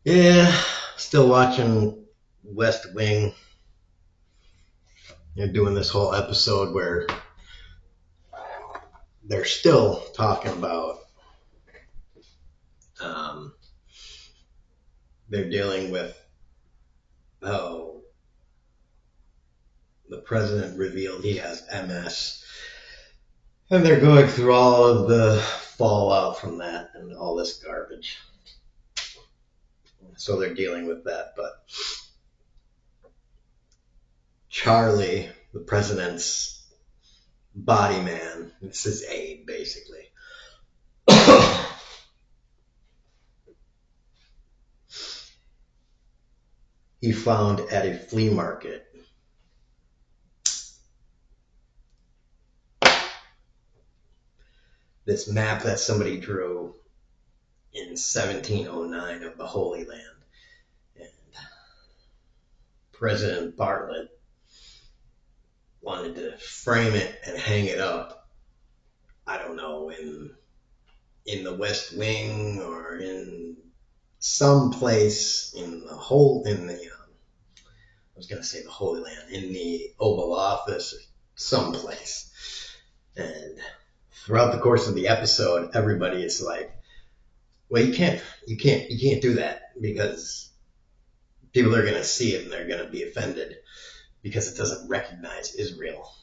Yeah, still watching West Wing. They're doing this whole episode where they're still talking about um, they're dealing with how the president revealed he has MS, and they're going through all of the fallout from that and all this garbage. So they're dealing with that, but Charlie, the president's body man, it's his aide basically. He found at a flea market this map that somebody drew in 1709 of the Holy Land. And President Bartlett wanted to frame it and hang it up, I don't know, in the West Wing or in some place in the whole, in the, I was going to say the Holy Land, in the Oval Office, someplace. And throughout the course of the episode, everybody is like, well, you can't do that because people are going to see it and they're going to be offended because it doesn't recognize Israel.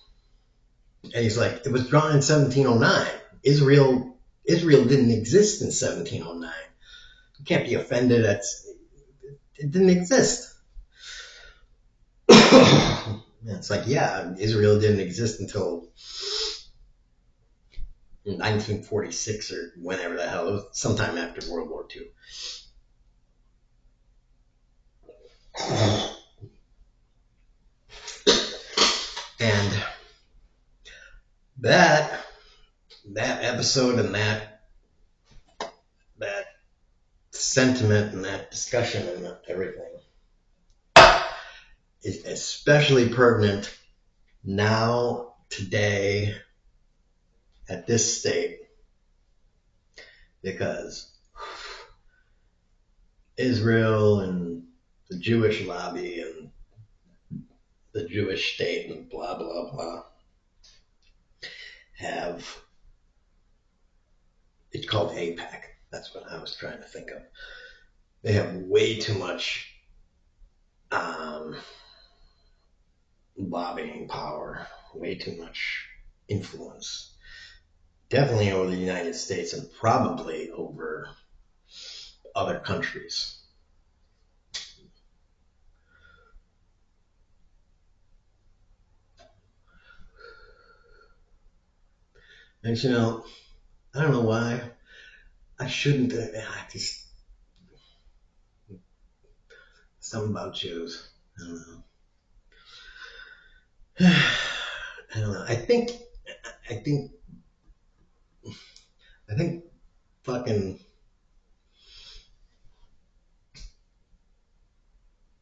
And he's like, it was drawn in 1709. Israel didn't exist in 1709. You can't be offended. It didn't exist. It's like, yeah, Israel didn't exist until 1946 or whenever the hell. It was sometime after World War II. And that episode and that sentiment and that discussion and everything is especially pertinent now, today, at this state, because Israel and the Jewish lobby and the Jewish state and blah, blah, blah have, it's called AIPAC. That's what I was trying to think of. They have way too much lobbying power, way too much influence. Definitely over the United States and probably over other countries. And I don't know why. I shouldn't. I just something about Jews. I don't know. I don't know. I think. I think. Fucking.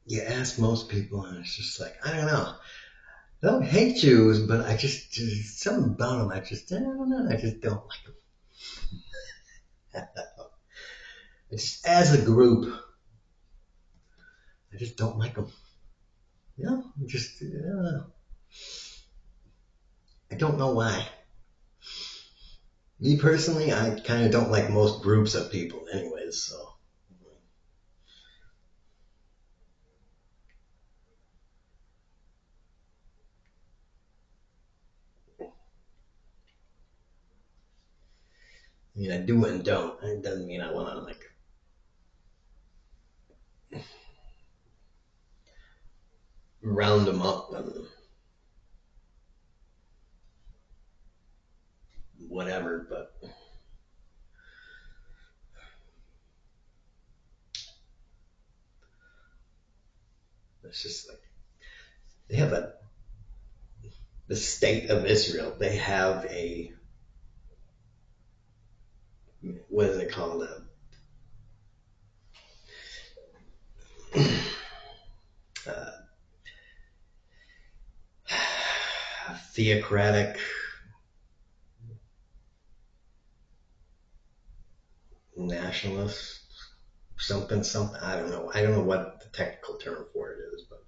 You ask most people, and it's just like I don't know. I don't hate Jews, but just something about them. I don't know. I just don't like them. It's as a group. I just don't like them. I don't know why. Me personally, I kind of don't like most groups of people, anyways. So I do and don't. It doesn't mean I want to like round them up and whatever, but it's just like they have the state of Israel. They have a, what is it called? A theocratic nationalist something. I don't know what the technical term for it is, but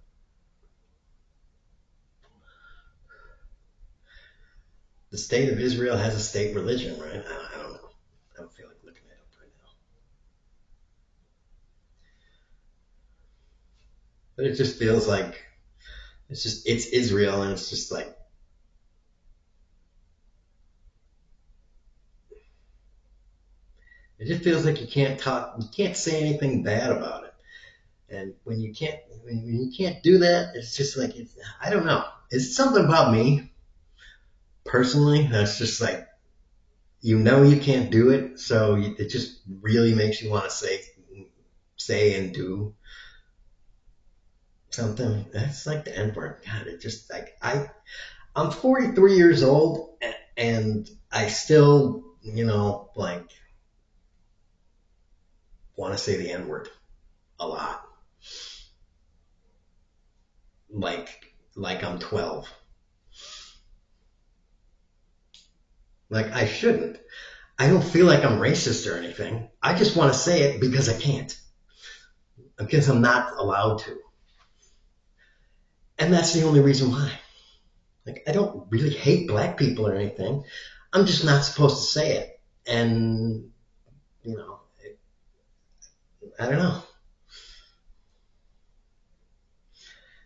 the state of Israel has a state religion, right? I don't know. I don't feel like looking it up right now. But it just feels like it's Israel, and it's just like it just feels like you can't say anything bad about it. And when you can't do that, it's just like I don't know. It's something about me personally that's just like you can't do it, so it just really makes you want to say and do something. That's like the N word. God, it just like I'm 43 years old and I still like want to say the N word a lot, like I'm 12. Like I shouldn't. I don't feel like I'm racist or anything. I just want to say it because I can't. Because I'm not allowed to. And that's the only reason why. Like, I don't really hate black people or anything. I'm just not supposed to say it. And, you know, I don't know.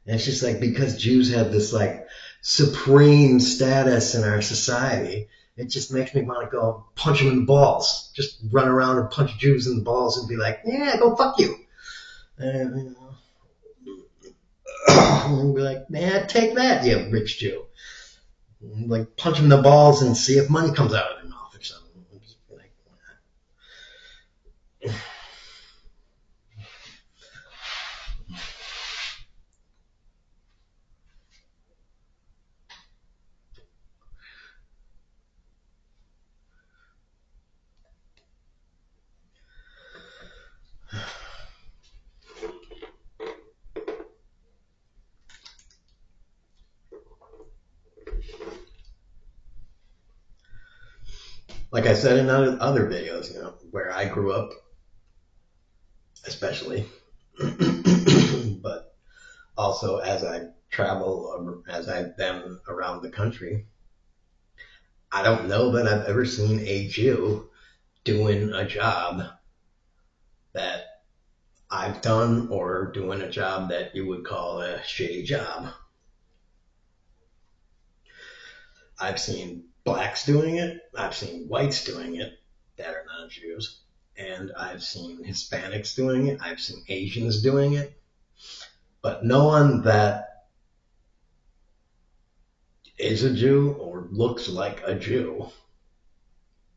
And it's just like because Jews have this like supreme status in our society, it just makes me want to go punch them in the balls. Just run around and punch Jews in the balls and be like, yeah, go fuck you. And, and be like, man, take that, you rich Jew. Like punch them in the balls and see if money comes out of their mouth or something. Like I said in other videos, where I grew up, especially, but also as I've been around the country, I don't know that I've ever seen a Jew doing a job that I've done or doing a job that you would call a shitty job. I've seen blacks doing it. I've seen whites doing it that are not Jews. And I've seen Hispanics doing it. I've seen Asians doing it. But no one that is a Jew or looks like a Jew.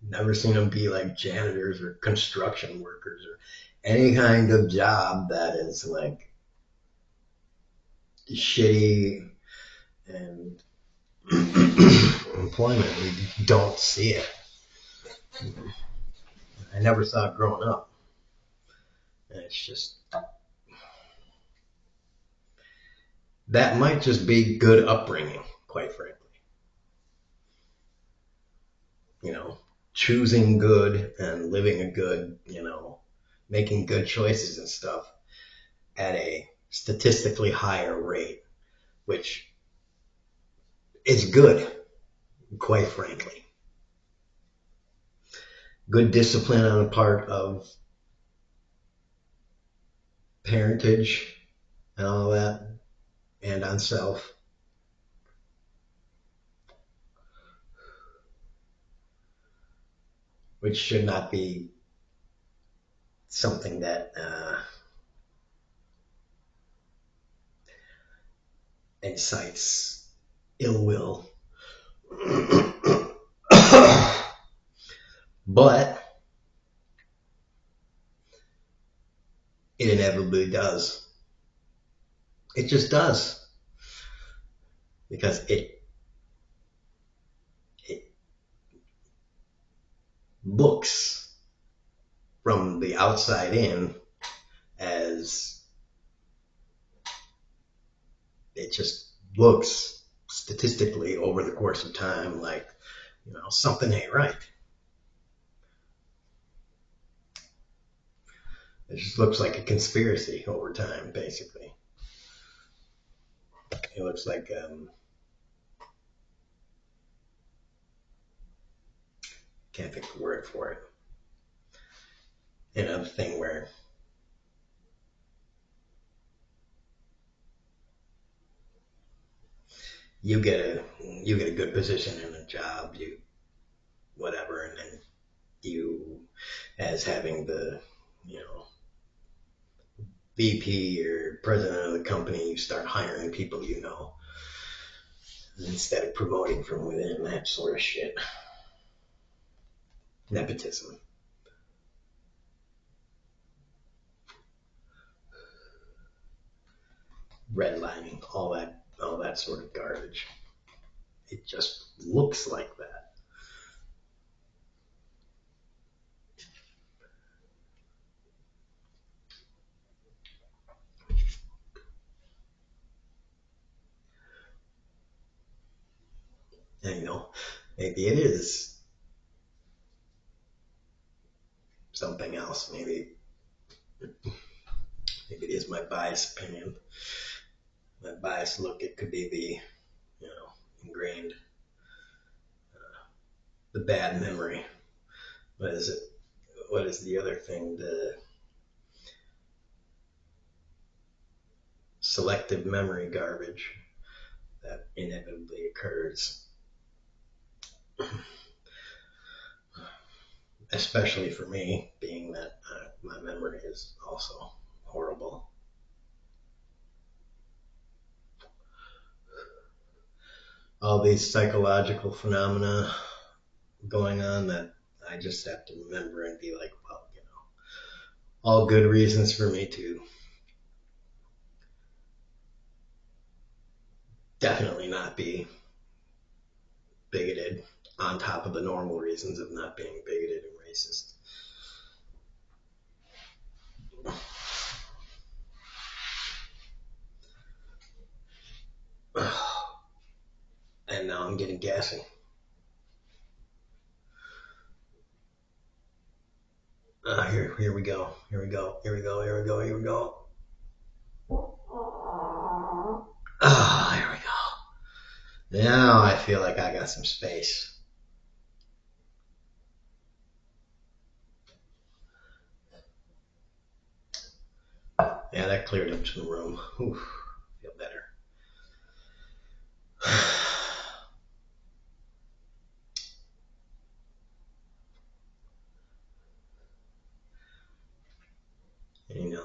Never seen them be like janitors or construction workers or any kind of job that is like shitty and employment. We don't see it. I never saw it growing up. And it's just, that might just be good upbringing, quite frankly. Choosing good and living a good, making good choices and stuff at a statistically higher rate, which is good, quite frankly. Good discipline on the part of parentage and all that, and on self. Which should not be something that incites ill will. But it inevitably does. It just does. Because it looks from the outside in as it just looks statistically over the course of time like, something ain't right. It just looks like a conspiracy over time, basically. It looks like can't think of the word for it. Another thing where you get a good position in a job, you whatever, and then you as having the you know VP or president of the company, you start hiring people you know instead of promoting from within, that sort of shit. Nepotism. Redlining, all that sort of garbage. It just looks like that. And maybe it is something else. Maybe it is my biased opinion, my biased look. It could be ingrained, the bad memory. What is it? What is the other thing? The selective memory garbage that inevitably occurs, especially for me, being that my memory is also horrible. All these psychological phenomena going on that I just have to remember and be like, well, all good reasons for me to definitely not be bigoted, on top of the normal reasons of not being bigoted and racist. And now I'm getting gassy. Here we go. Here we go. Here we go. Here we go. Here we go. Here we go. Now I feel like I got some space. Yeah, that cleared up some room. Oof, feel better. And,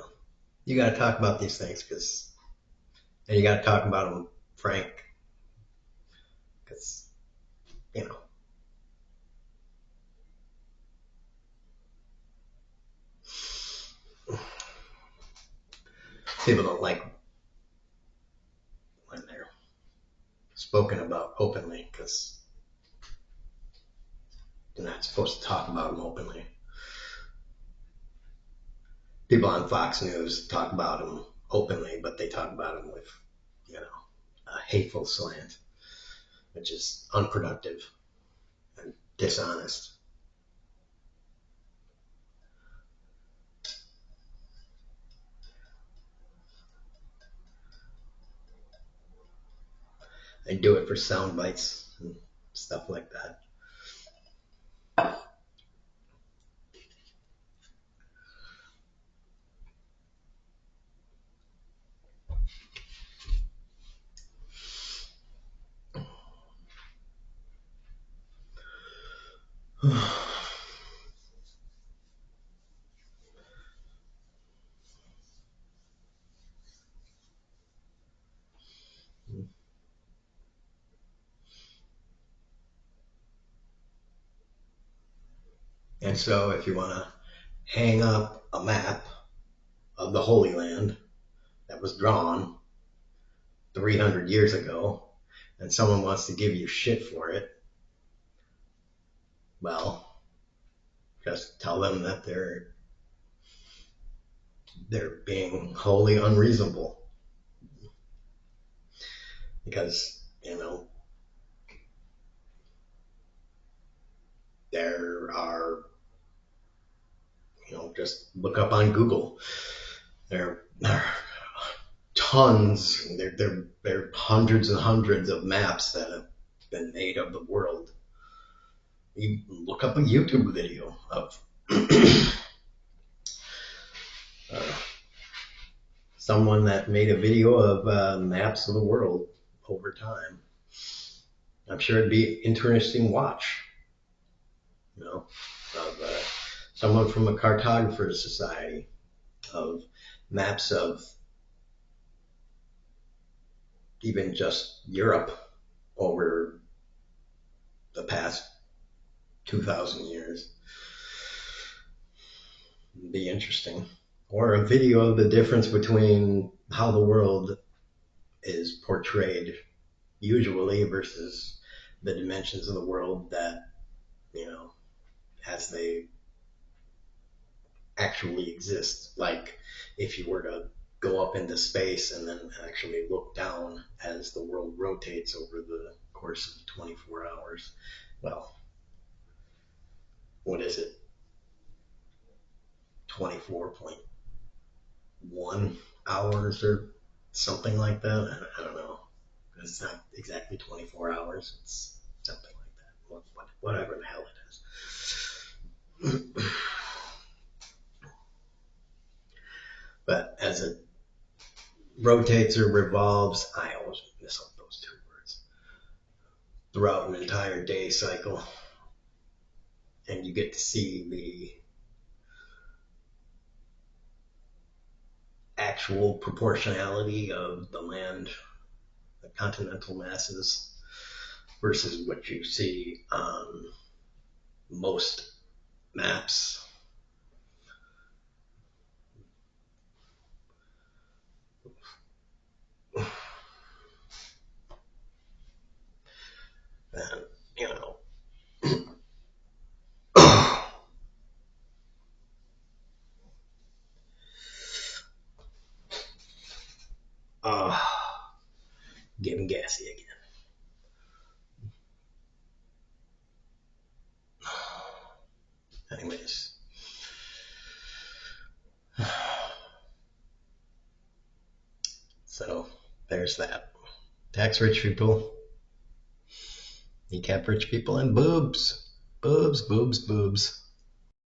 you got to talk about these things and you got to talk about them frank, because you know people don't like when they're spoken about openly, because you're not supposed to talk about them openly. People on Fox News talk about them openly, but they talk about them with a hateful slant, which is unproductive and dishonest. They do it for sound bites and stuff like that. And so if you want to hang up a map of the Holy Land that was drawn 300 years ago and someone wants to give you shit for it, well, just tell them that they're being wholly unreasonable, because there are Just look up on Google. There are tons. There are hundreds and hundreds of maps that have been made of the world. You look up a YouTube video of someone that made a video of maps of the world over time. I'm sure it'd be interesting watch. You know, of someone from a Cartographers Society, of maps of even just Europe over the past 2,000 years. It'd be interesting. Or a video of the difference between how the world is portrayed usually versus the dimensions of the world that, you know, as they actually exist. Like if you were to go up into space and then actually look down as the world rotates over the course of 24 hours. Well, what is it? 24.1 hours or something like that. I don't know. It's not exactly 24 hours. It's something like that. Whatever the hell it is. But as it rotates or revolves, I always miss up those two words, throughout an entire day cycle. And you get to see the actual proportionality of the land, the continental masses, versus what you see on most maps. And, you know, getting gassy again. Anyways. So, there's that. Tax rich people. You kept rich people and boobs. Boobs, boobs, boobs.